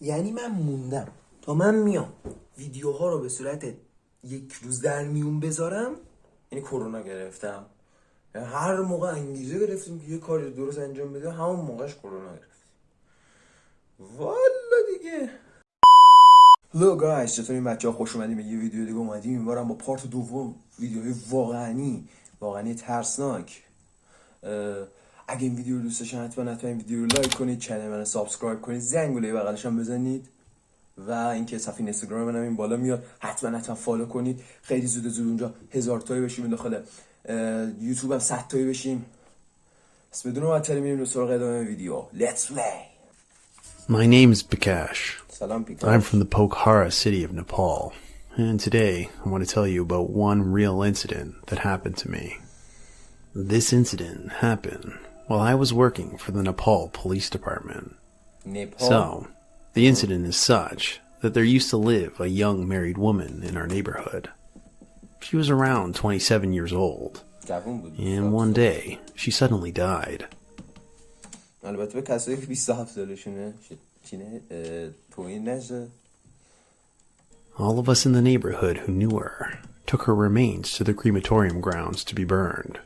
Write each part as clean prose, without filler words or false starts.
یعنی من موندم تا من میام ویدیوها رو به صورت یک روز در میون بذارم، یعنی کرونا گرفتم. یعنی هر موقع انگیزه گرفتیم که یه کاری درست انجام بده، همون موقعش کرونا گرفتیم. والا دیگه. هلو گایز، چطور این بچه‌ها؟ خوش اومدیم به یه ویدیو دیگه. اومدیم این بارم با پارت دوم، ویدیوهای واقعی ترسناک. اگه این ویدیو رو دوست داشتین حتما این ویدیو رو لایک کنید، چنل منو سابسکرایب کنید، زنگوله بغلش هم بزنید و اینکه صفحه اینستاگرام منم این بالا میاد، حتما فالو کنید. خیلی زود اونجا 1000 تایی بشیم، داخل یوتیوب هم 100 تایی بشیم. بس بدون معطلی میریم سراغ ادامه ویدیو. Let's play. My name is Bikash. Salam Bikash. I'm from the Pokhara city of Nepal, and today I want to tell you about one real incident that happened to me. This incident happened while I was working for the Nepal Police Department. Nepal. So, the incident is such that there used to live a young married woman in our neighborhood. She was around 27 years old, and one day she suddenly died. البته به کسایی که 27 سالشونه توهین نشه. All of us in the neighborhood who knew her took her remains to the crematorium grounds to be burned.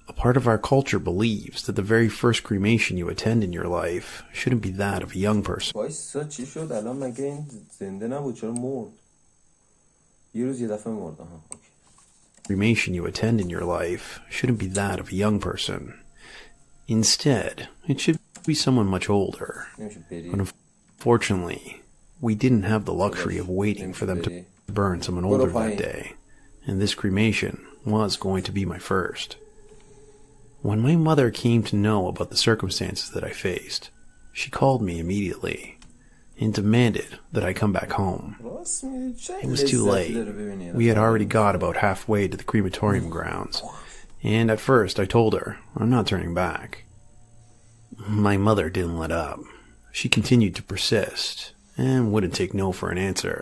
A part of our culture believes that the very first cremation you attend in your life shouldn't be that of a young person. وایسا چی شد الان؟ مگه این زنده نبود؟ چرا مرد؟ یه روز یه دفعه مرد. Cremation you attend in your life shouldn't be that of a young person. Instead, it should be someone much older. But unfortunately, we didn't have the luxury of waiting for them to burn someone older that day, and this cremation was going to be my first. When my mother came to know about the circumstances that I faced, she called me immediately and demanded that I come back home. It was too late. We had already got about halfway to the crematorium grounds, and at first I told her I'm not turning back. My mother didn't let up. She continued to persist and wouldn't take no for an answer.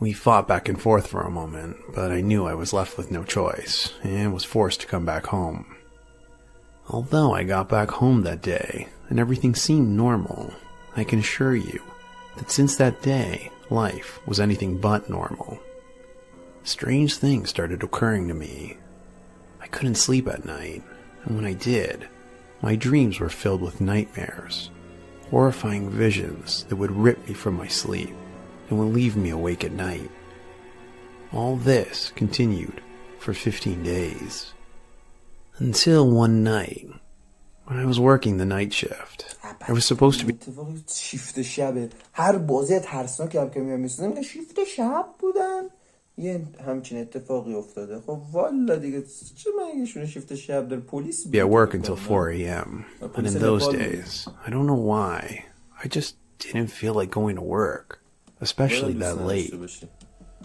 We fought back and forth for a moment, but I knew I was left with no choice and was forced to come back home. Although I got back home that day and everything seemed normal, I can assure you that since that day, life was anything but normal. Strange things started occurring to me. I couldn't sleep at night, and when I did, my dreams were filled with nightmares, horrifying visions that would rip me from my sleep and would leave me awake at night. All this continued for 15 days. Until one night, when I was working the night shift, I was supposed to be... شیفت شبه. هر بازی ترسناک هم که میام میسنم شیفت شب بودن، یه همچین اتفاقی افتاده. خب والا دیگه چه مگهشون شیفت شب در پلیس at work until 4 a.m. And in those days, I don't know why, I just didn't feel like going to work, especially that late.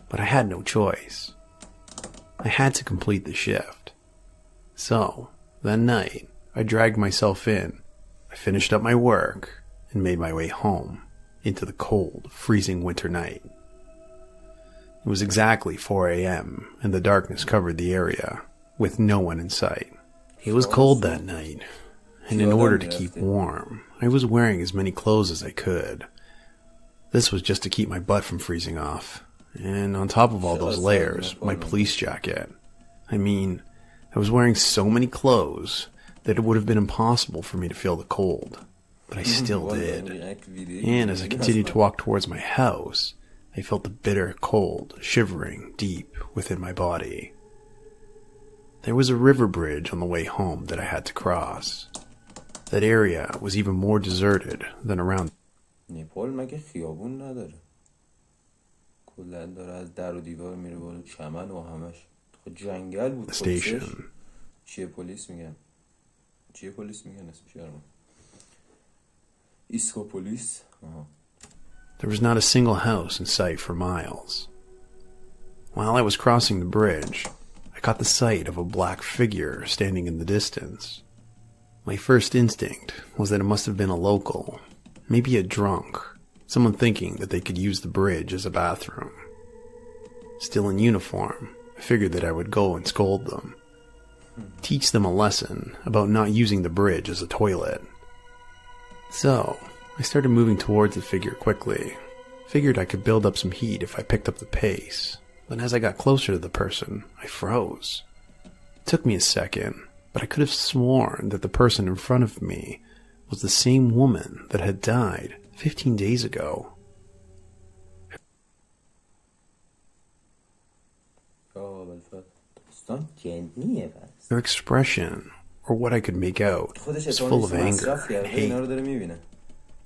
But I had no choice. I had to complete the shift. So, that night, I dragged myself in, I finished up my work, and made my way home, into the cold, freezing winter night. It was exactly 4 a.m., and the darkness covered the area, with no one in sight. It was cold that night, and in order to keep warm, I was wearing as many clothes as I could. This was just to keep my butt from freezing off, and on top of all those layers, my police jacket. I mean, I was wearing so many clothes that it would have been impossible for me to feel the cold, but I still did. And as I continued to walk towards my house, I felt the bitter cold shivering deep within my body. There was a river bridge on the way home that I had to cross. That area was even more deserted than around نپال مگه خیابون نداره؟ کلا داره از در و دیوار میره بالا، چمن و همش جنگل بود. the station. چیه پلیس میگن اسمش یارم؟ ایسکو پلیس. There was not a single house in sight for miles. While I was crossing the bridge, I caught the sight of a black figure standing in the distance. My first instinct was that it must have been a local, maybe a drunk, someone thinking that they could use the bridge as a bathroom. Still in uniform, I figured that I would go and scold them, teach them a lesson about not using the bridge as a toilet. So, I started moving towards the figure quickly. Figured I could build up some heat if I picked up the pace. Then as I got closer to the person, I froze. It took me a second, but I could have sworn that the person in front of me was the same woman that had died 15 days ago. Her expression, or what I could make out, was full of anger and hate.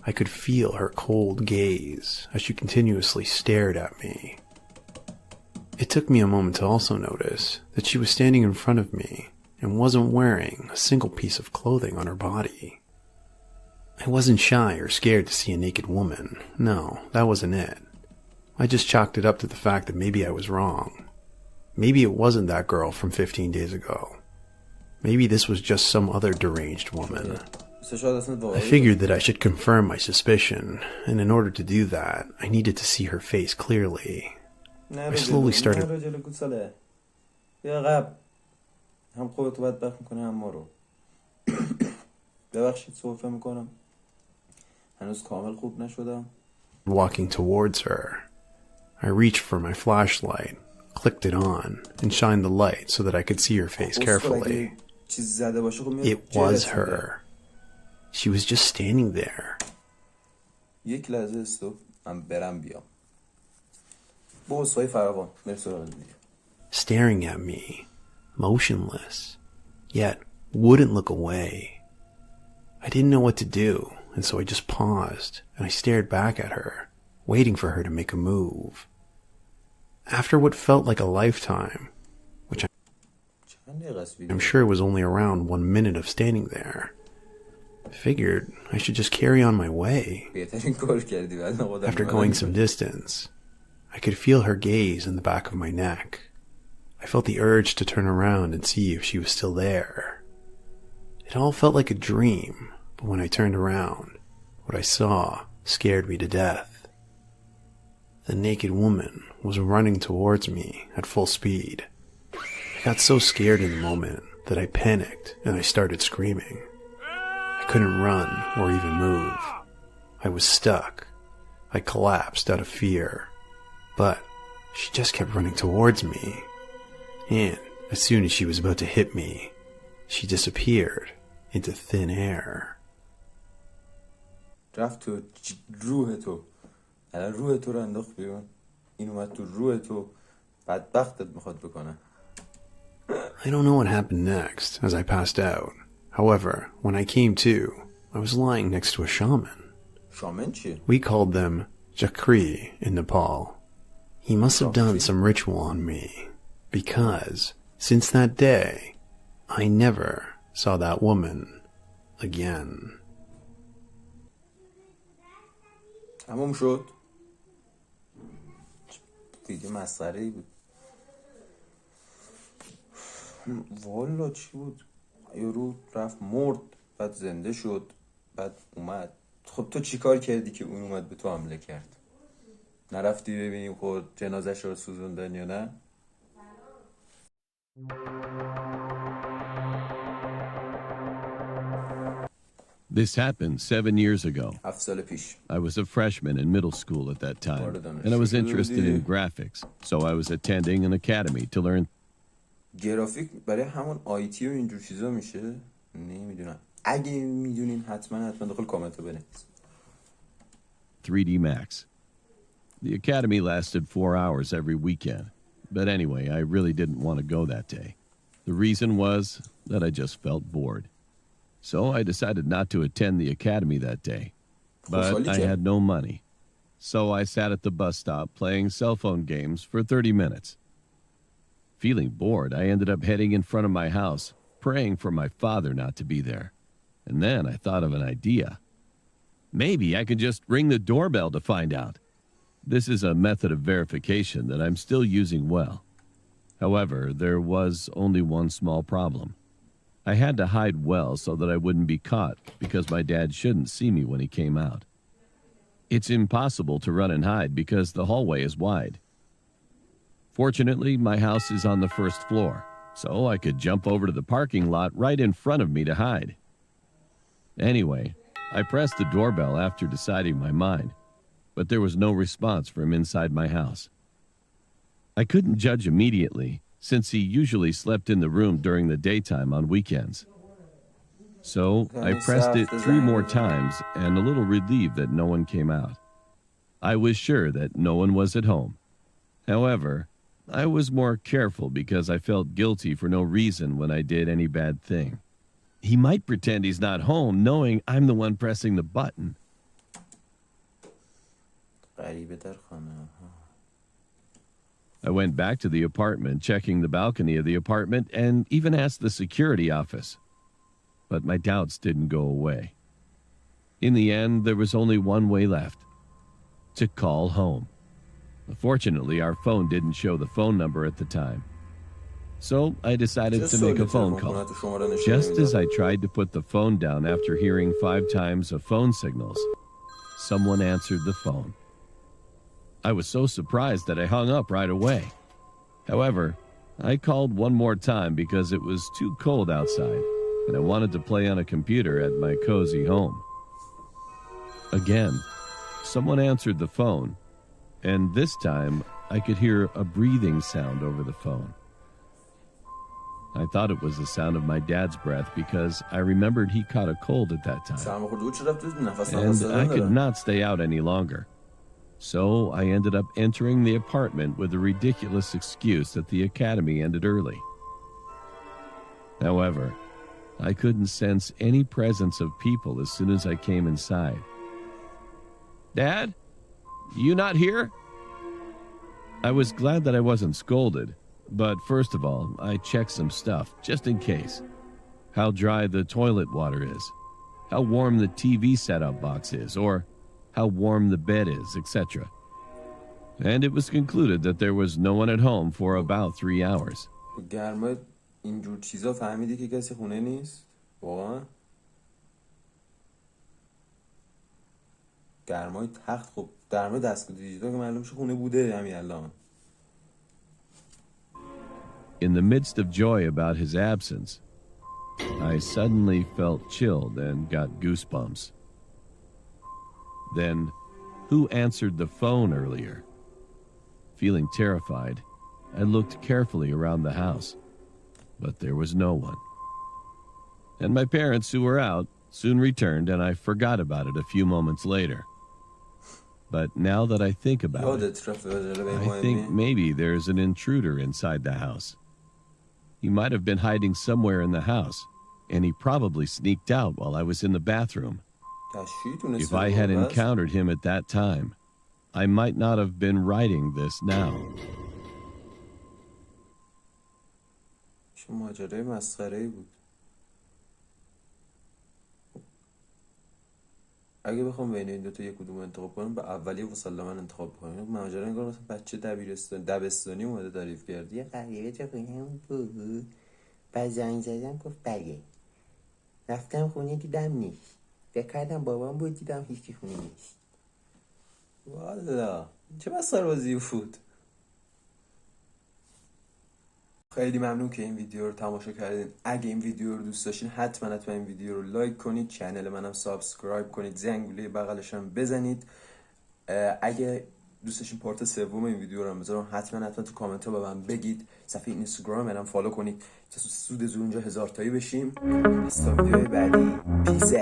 I could feel her cold gaze as she continuously stared at me. It took me a moment to also notice that she was standing in front of me and wasn't wearing a single piece of clothing on her body. I wasn't shy or scared to see a naked woman. No, that wasn't it. I just chalked it up to the fact that maybe I was wrong. Maybe it wasn't that girl from 15 days ago. Maybe this was just some other deranged woman. I figured that I should confirm my suspicion, and in order to do that, I needed to see her face clearly. I slowly started... walking towards her. I reached for my flashlight, clicked it on, and shined the light so that I could see her face carefully. It was her. She was just standing there. Staring at me, motionless, yet wouldn't look away. I didn't know what to do, and so I just paused, and I stared back at her, waiting for her to make a move. After what felt like a lifetime, which I'm sure was only around 1 minute of standing there, I figured I should just carry on my way. After going some distance, I could feel her gaze in the back of my neck. I felt the urge to turn around and see if she was still there. It all felt like a dream, but when I turned around, what I saw scared me to death. The naked woman was running towards me at full speed. I got so scared in the moment that I panicked and I started screaming. I couldn't run or even move. I was stuck. I collapsed out of fear. But she just kept running towards me. And as soon as she was about to hit me, she disappeared into thin air. رفت تو روح تو. الان روح تو رو انداخت بیرون. این اومد تو روح تو. بدبختت میخواد بکنه. I don't know what happened next as I passed out. However, when I came to, I was lying next to a shaman. Shaman چیه؟ We called them Kari in Nepal. He must have done some ritual on me, because since that day, I never saw that woman again. تمام شد. ویدیو مسخره‌ای بود. والا چی بود؟ یارو رفت مرد، بعد زنده شد، بعد اومد. خب تو چی کار کردی که اون اومد به تو حمله کرد؟ نرفتی ببینی خود جنازش رو سوزوندن یا نه؟ This happened 7 years ago. 7 سال پیش. I was a freshman in middle school at that time, and I was interested in graphics, so I was attending an academy to learn. گرافیک برای همون آیتی و اینجور چیزا میشه؟ نمیدونم. اگه میدونین حتما داخل کامنت بنویسید. 3D Max. The academy lasted 4 hours every weekend, but anyway, I really didn't want to go that day. The reason was that I just felt bored. So I decided not to attend the academy that day. But I had no money. So I sat at the bus stop playing cell phone games for 30 minutes. Feeling bored, I ended up heading in front of my house, praying for my father not to be there. And then I thought of an idea. Maybe I could just ring the doorbell to find out. This is a method of verification that I'm still using well. However, there was only one small problem. I had to hide well so that I wouldn't be caught because my dad shouldn't see me when he came out. It's impossible to run and hide because the hallway is wide. Fortunately, my house is on the first floor, so I could jump over to the parking lot right in front of me to hide. Anyway, I pressed the doorbell after deciding my mind, but there was no response from inside my house. I couldn't judge immediately, since he usually slept in the room during the daytime on weekends. So I pressed it 3 more times and a little relieved that no one came out. I was sure that no one was at home. However, I was more careful because I felt guilty for no reason when I did any bad thing. He might pretend he's not home knowing I'm the one pressing the button. غریبه در خانه. I went back to the apartment, checking the balcony of the apartment, and even asked the security office. But my doubts didn't go away. In the end, there was only one way left: to call home. Fortunately, our phone didn't show the phone number at the time. So I decided to make a phone call. Just as I tried to put the phone down after hearing 5 times of phone signals, someone answered the phone. I was so surprised that I hung up right away. However, I called one more time because it was too cold outside and I wanted to play on a computer at my cozy home. Again, someone answered the phone, and this time I could hear a breathing sound over the phone. I thought it was the sound of my dad's breath because I remembered he caught a cold at that time. And I could not stay out any longer. So I ended up entering the apartment with a ridiculous excuse that the academy ended early. However, I couldn't sense any presence of people as soon as I came inside. "Dad, you not here?" I was glad that I wasn't scolded, but first of all, I checked some stuff just in case. How dry the toilet water is, how warm the TV setup box is, or how warm the bed is, etc. And it was concluded that there was no one at home for about 3 hours. گرما اینجور چیزا فهمیدی که کسی خونه نیست؟ واقعا؟ گرمای تخت خب گرمای دستگاه دیجیتال که معلوم شه خونه بوده همین الان. In the midst of joy about his absence, I suddenly felt chilled and got goosebumps. Then, who answered the phone earlier? Feeling terrified, I looked carefully around the house, but there was no one. And my parents, who were out, soon returned, and I forgot about it a few moments later. But now that I think about it, I think maybe there's an intruder inside the house. He might have been hiding somewhere in the house, and he probably sneaked out while I was in the bathroom. If I had encountered him at that time, I might not have been writing this now. چه ماجرای مسخره‌ای بود. اگه بخوام بین این دوتا یک کدوم انتخاب کنم به اولی مسلماً انتخاب کنم. ماجرا انگار مثلا بچه دبستانی اومده تعریف کرد. یه غریبه تو خونه‌مون بود. بعد زنگ زدم گفت بله. رفتم خونه دیدم نیست. فکر کردم بابام بود دیدم هیچی خونه نیست. والا چه مسخره‌بازی بود. خیلی ممنون که این ویدیو رو تماشا کردین. اگه این ویدیو رو دوست داشتین حتما این ویدیو رو لایک کنید، کانال منم سابسکرایب کنید، زنگوله بغلش هم بزنید. اگه دوست داشتین پارت سوم این ویدیو رو هم بذارم حتما تو کامنت ها به من بگید. صفحه اینستاگرام منم فالو کنید تا سود زور اونجا 1000 تایی بشیم. تا ویدیوهای بعدی پیس